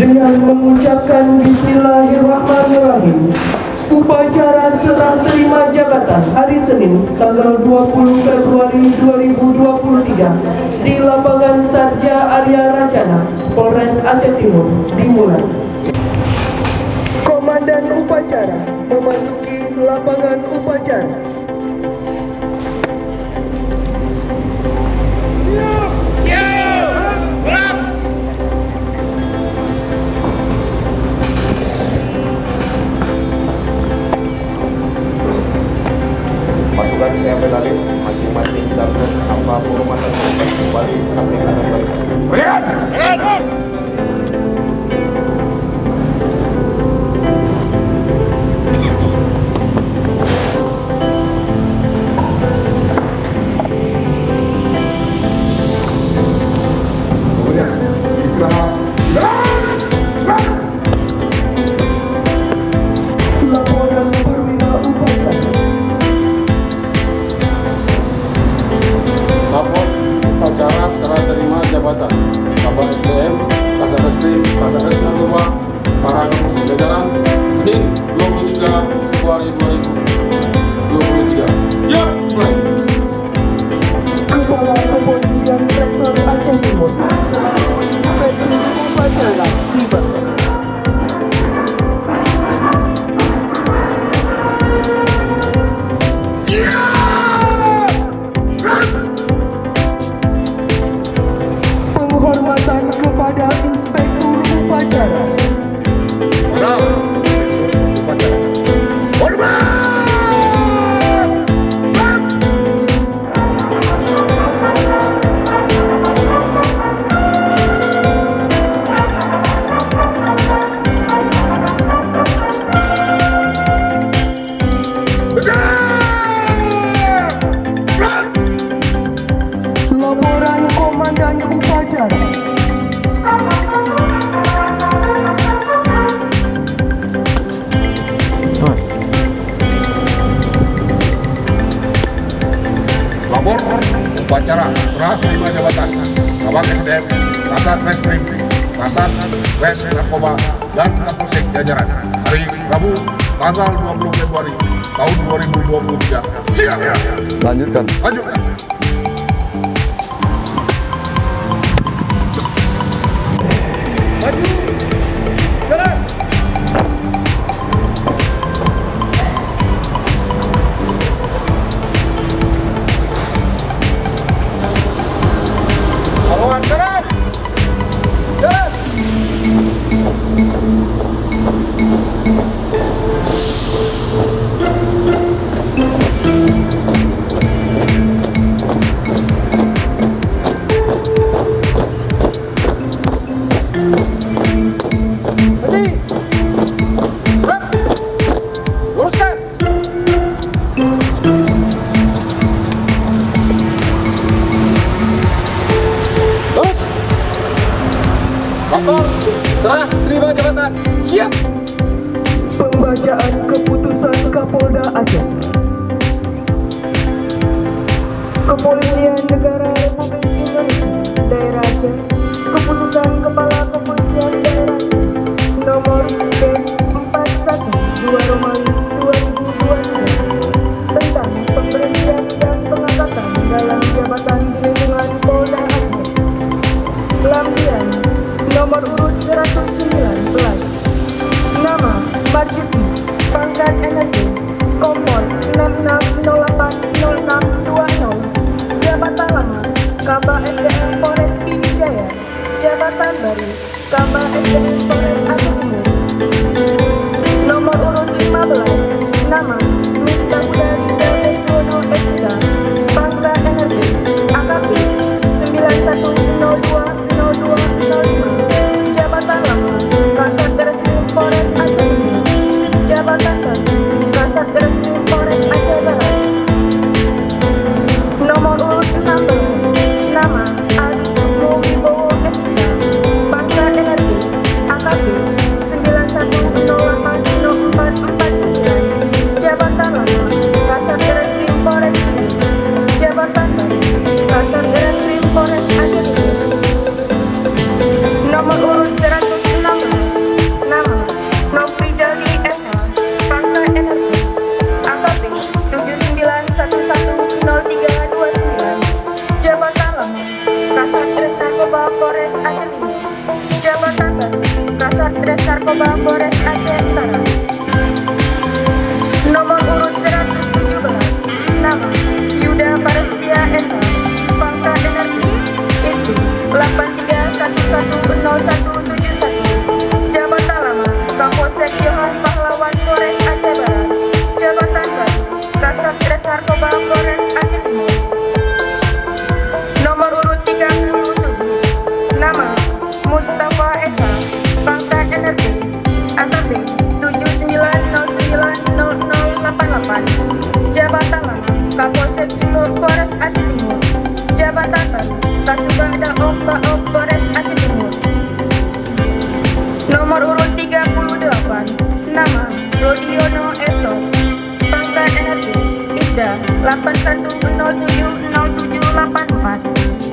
dengan mengucapkan Bismillahirrahmanirrahim. Upacara serah terima jabatan hari Senin tanggal 20 Februari 2023 di lapangan Sarja Arya Racana, Polres Aceh Timur dimulai. Komandan upacara memasuki lapangan upacara. Pasukan siap dalil masing-masing dapat apa penghormatan kembali sampai kanan baris. Kemudian istirahat. Laporan perwira upacara. Lapor upacara serah terima jabatan Kabar SDM, Kasat Reskrim, Kasat Reskrim Narkoba, para kapus jajaran Senin 23 Februari 2023. Siap, mulai. Kepala Kepolisian Resor Aceh Timur selaku Inspektur Upacara tiba. Penghormatan kepada Inspektur Upacara. Laporan Komandan Upacara. Lapor upacara serah terima jabatan Kabar SDM, Kasat Reskrim, Kasat Res Narkoba dan Kapolsek jajaran hari Rabu tanggal 20 Februari tahun 2023. Siap. Lanjutkan. Lanjutkan. Maju. Jalan. Lawan jalan. Jalan. Berhenti. Gerak. Luruskan. Terus. Lapor serah terima jabatan. Siap. Pembacaan keputusan Kapolda Aceh. Kepolisian Negara Republik Indonesia Daerah Aceh. Keputusan Kepala Kepolisian Daerah Aceh nomor B41/2 tentang pemberhentian dan pengangkatan dalam jabatan di lingkungan Polda Aceh. Lampiran nomor urut 119. Nama Marjuki, pangkat NRT, Kompol 66080620. Jabatan lama Kabak SDM Polres Pidi Jaya. Jabatan baru Kabak SDM Polres Aceh Timur. Nomor urut 15. Nama Miftah Budari Zaldesono SK, pangkat NRT, AKP 91020205. Jabatan lama Kasat Reskrim Polres Aceh Timur. Jabatan baru Kasat Reskrim Polres Aceh Barat. Nomor urut 16. Nama Adi Wibowo SK, pangkat NRT, AKP 91080449. Jabatan lama Narkoba Polres Aceh Utara. Nomor urut 117, nama Yuda Parestia Esa, pangkat NRP, itu 83110171, jabatan lama Kapolsek Johan Pahlawan Polres Aceh Barat, jabatan baru Kasat Res Narkoba Polres Aceh Timur. Nomor urut 37, nama Mustafa Esa, pangkat NRP, AKP 79090088, jabatan lama Kapolsek Polres Aceh Timur, jabatan baru Kasubag Daob Baob Polres Aceh Timur. Nomor urut 38, nama Rodiono Esos, pangkat NRP, IPDA 81070784,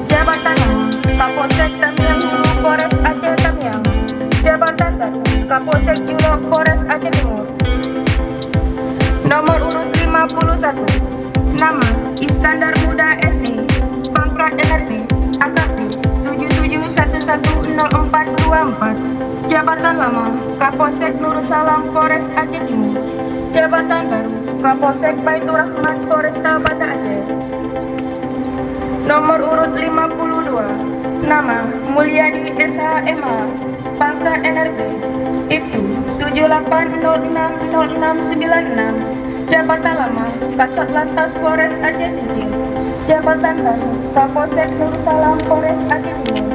jabatan lama Kapolsek Tamiang Hulu Polres Aceh Tamiang, jabatan baru Kapolsek Julok Polres Aceh Timur. Nomor urut 51, nama Iskandar Muda SE, pangkat NRP, AKP 77110424, jabatan lama Kapolsek Nursalam Polres Aceh Timur, jabatan baru Kapolsek Baitur Rahman Polresta Banda Aceh. Nomor urut 52, nama Mulyadi SHMH, pangkat NRP, IPTU 78060696, jabatan lama Kasat Lantas Polres Aceh Singkil, jabatan baru Kapolsek Nursalam Polres Aceh Timur.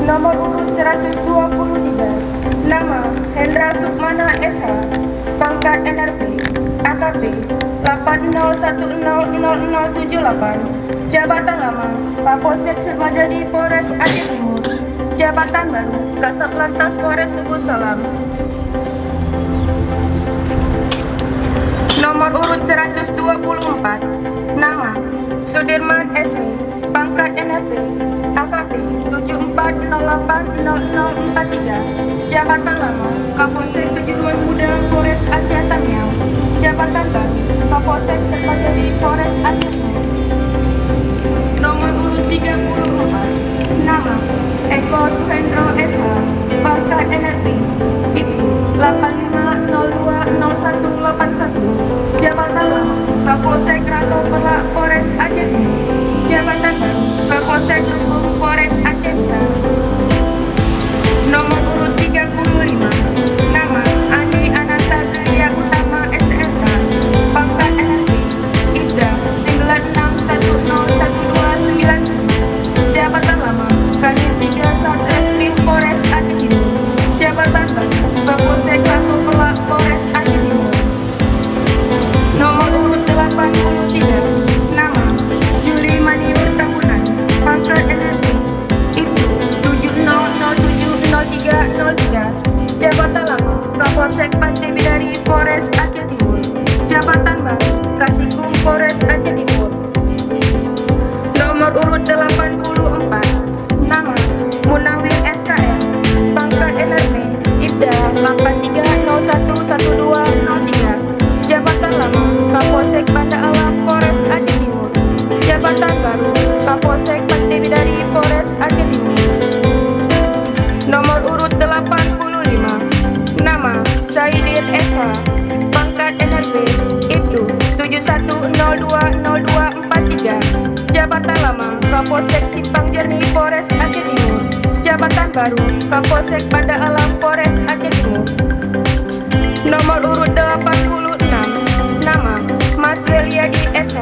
Nomor urut 123, nama Hendra Sukmana SH, pangkat NRP, AKP 80100078, jabatan lama Kapolsek Sermajadi Polres Aceh Timur, jabatan baru Kasat Lantas Polres Suku Salam. Nomor urut 124, nama Sudirman SE, pangkat NRP, AKP 74080043, jabatan lama Kapolsek Kejuruan Muda Polres Aceh Tamiang, jabatan baru Kapolsek Sermajadi Polres Aceh Timur. Nomor urut 34, nama Eko Suhendro SH, pangkat NRP, IPTU 85020181, jabatan lama Kapolsek Ratu Pelak Polres Aceh Timur, jabatan baru Kapolsek Lumbung Polres Aceh Besar. Nomor urut 35, nama Andi Ananta Geria Utama STNK, pangkat NRP, IPDA 96101297, jabatan lama Kanit 3 Satreskrim Polres Aceh Timur, jabatan baru Kapolsek Ratu Pelak Polres Aceh Timur. Nomor urut 83, nama Juli Maniur Tahunan, pangkat NRP, IPTU 70070303, jabatan lama Kapolsek Pantai Bidari Polres Aceh Timur, jabatan baru Kasikum Polres Aceh Timur. Nomor urut 84, nama Munawir SKM, pangkat NRP, IPDA 83011203, jabatan lama Kapolsek Banda Alam Polres Aceh Timur, jabatan baru Kapolsek Pantai Bidari Polres Aceh Timur. Nomor urut 85, nama Saidir SH, pangkat NRP, IPTU 71020243, jabatan lama Kapolsek Simpang Jernih Polres Aceh Timur, jabatan baru Kapolsek Banda Alam Polres Aceh Timur. Nomor urut 86, nama Mas Weliadi SH,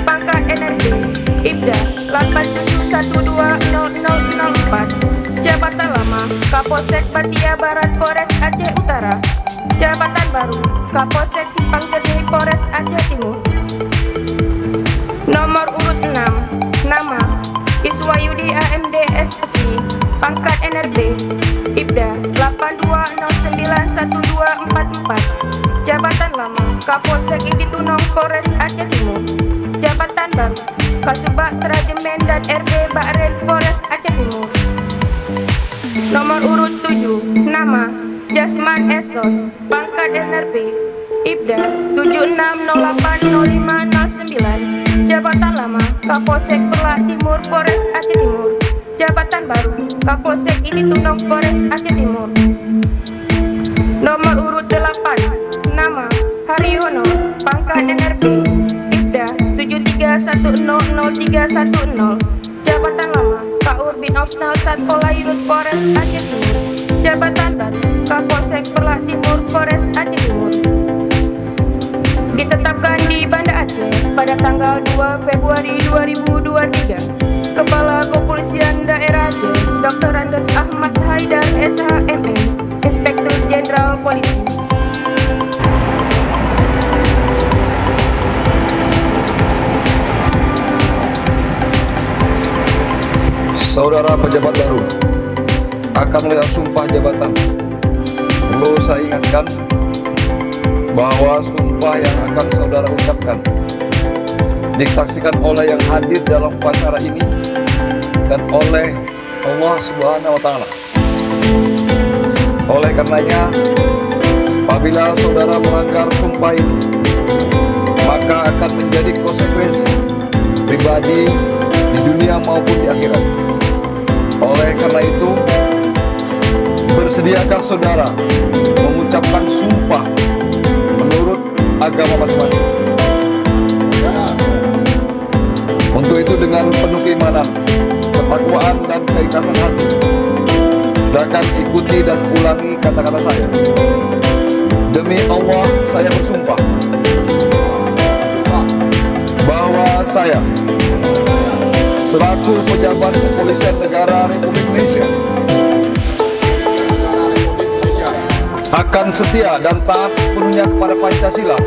pangkat NRP, IPDA 87120004, jabatan lama Kapolsek Batia Barat Polres Aceh Utara, jabatan baru Kapolsek Simpang Jernih Polres Aceh Timur. Nomor urut 6, nama Iswayudi AMD SSI, pangkat NRP, IPDA 82091244, jabatan lama Kapolsek Iditunong Polres Aceh Timur, jabatan baru Kasubag Strajemen dan RB Ba'ren Polres Aceh Timur. Nomor urut 7, nama Jasman Esos, pangkat NRP, IPDA 76080509, jabatan lama Kapolsek Pelak Timur Polres Aceh Timur, jabatan baru Kapolsek Iditunong Polres Aceh Timur. 1000310. Jabatan lama Kaurbin Opsnal Satpolairut Polres Aceh Timur. Jabatan baru Kapolsek Perlak Timur Polres Aceh Timur. Ditetapkan di Banda Aceh pada tanggal 2 Februari 2023. Kepala Kepolisian Daerah Aceh Dr. Andes Ahmad Haidar SHMM, Inspektur Jenderal Polisi. Saudara pejabat baru akan melihat sumpah jabatan. Perlu saya ingatkan bahwa sumpah yang akan saudara ucapkan disaksikan oleh yang hadir dalam upacara ini dan oleh Allah Subhanahu wa Ta'ala. Oleh karenanya, apabila saudara melanggar sumpah ini, maka akan menjadi konsekuensi pribadi di dunia maupun di akhirat. Oleh karena itu, bersediakah saudara mengucapkan sumpah menurut agama masing-masing? Untuk itu dengan penuh keimanan, ketakwaan dan keikhlasan hati, silakan ikuti dan ulangi kata-kata saya. Demi Allah, saya bersumpah bahwa saya selaku pejabat Kepolisian Negara Republik Indonesia akan setia dan taat sepenuhnya kepada Pancasila,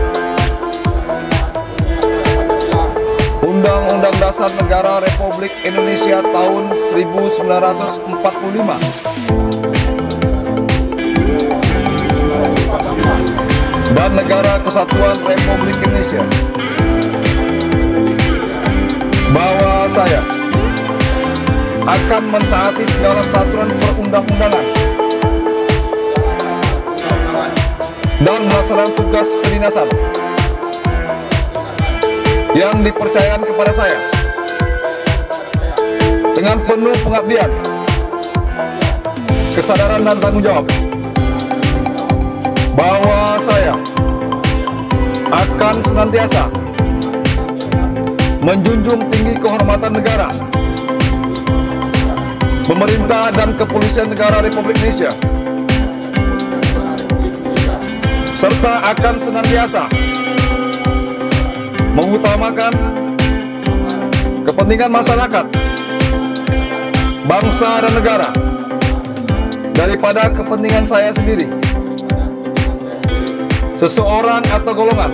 Undang-Undang Dasar Negara Republik Indonesia tahun 1945, dan Negara Kesatuan Republik Indonesia. Bahwa saya akan mentaati segala peraturan perundang-undangan dan melaksanakan tugas kedinasan yang dipercayakan kepada saya dengan penuh pengabdian, kesadaran dan tanggung jawab. Bahwa saya akan senantiasa menjunjung tinggi kehormatan negara, pemerintah dan Kepolisian Negara Republik Indonesia, serta akan senantiasa mengutamakan kepentingan masyarakat, bangsa dan negara daripada kepentingan saya sendiri, seseorang atau golongan.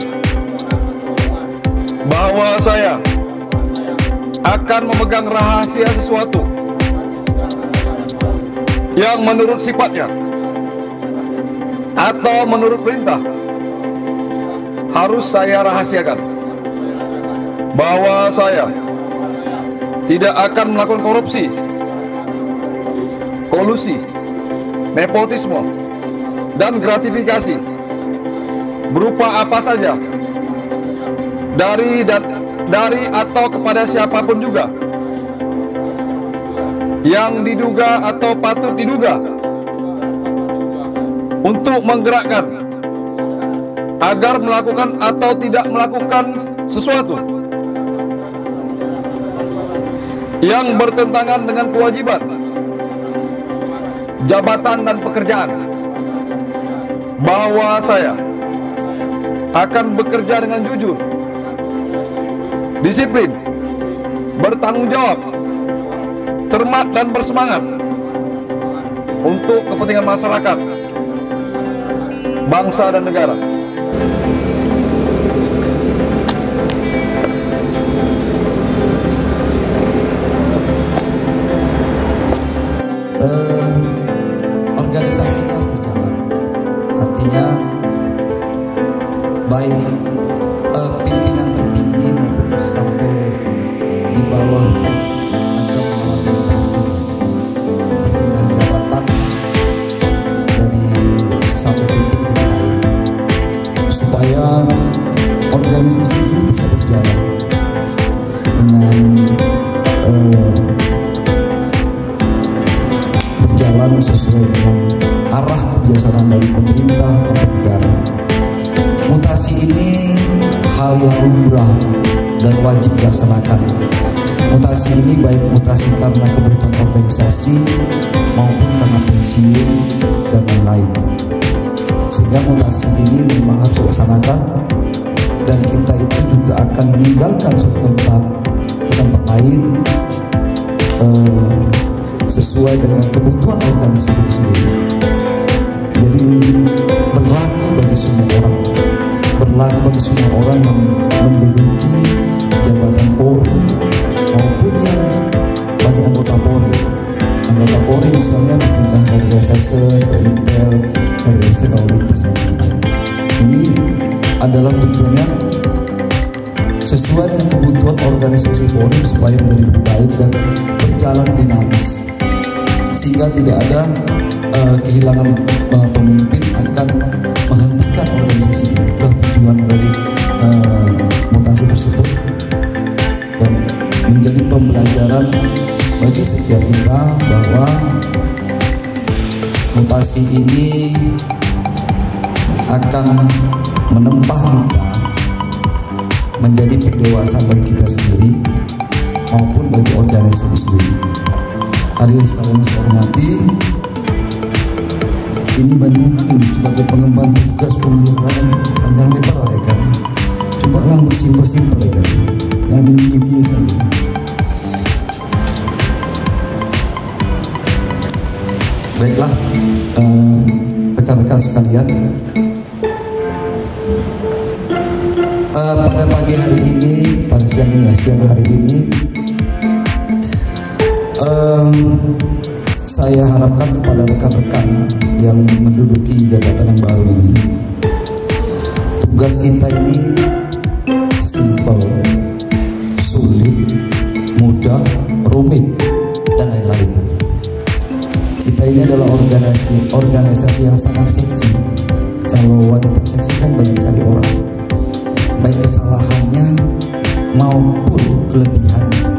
Bahwa saya akan memegang rahasia sesuatu yang menurut sifatnya atau menurut perintah harus saya rahasiakan. Bahwa saya tidak akan melakukan korupsi, kolusi, nepotisme, dan gratifikasi berupa apa saja dari atau kepada siapapun juga yang diduga atau patut diduga untuk menggerakkan agar melakukan atau tidak melakukan sesuatu yang bertentangan dengan kewajiban, jabatan dan pekerjaan. Bahwa saya akan bekerja dengan jujur, disiplin, bertanggung jawab, cermat dan bersemangat untuk kepentingan masyarakat, bangsa dan negara. Organisasi harus berjalan, artinya baik pimpinan tertinggi maupun sampai di bawah agar melakukan perpindahan jabatan dari satu titik ke lain supaya organisasi ini bisa berjalan dengan berjalan sesuai dengan arah kebiasaan dari pemerintah dan negara. Mutasi ini hal yang lumrah dan wajib dilaksanakan. Mutasi ini baik mutasi karena kebutuhan organisasi maupun karena pensiun dan lain-lain. Sehingga mutasi ini memang harus dilaksanakan, dan kita itu juga akan meninggalkan suatu tempat ke tempat lain sesuai dengan kebutuhan organisasi itu sendiri. Jadi berlaku bagi semua orang, berlaku bagi semua orang yang menduduki jabatan Polri maupun yang bagi anggota Polri. Anggota Polri misalnya berpindah dari reserse ke Intel, dari reserse ke Lintas. Ini adalah tujuannya sesuai dengan kebutuhan organisasi Polri supaya menjadi lebih baik dan berjalan dinamis, sehingga tidak ada kehilangan pemimpin akan menghentikan organisasi ini. Itulah tujuan dari mutasi tersebut, dan menjadi pembelajaran bagi setiap kita bahwa mutasi ini akan menempa kita menjadi pendewasaan bagi kita sendiri maupun bagi organisasi sendiri. Hadirin sekalian saya hormati, ini Banyuwangi sebagai pengemban tugas pemeliharaan panjang lebar rekan. Coba lah bersimpel-simpel rekan, yang inti-inti saja. Baiklah, rekan-rekan sekalian, pada pagi hari ini, pada siang ini, siang hari ini, saya harapkan kepada rekan-rekan yang menduduki jabatan yang baru ini, tugas kita ini simpel, sulit, mudah, rumit, dan lain-lain. Kita ini adalah organisasi yang sangat seksi. Kalau wanita seksi kan banyak cari orang, baik kesalahannya maupun kelebihannya.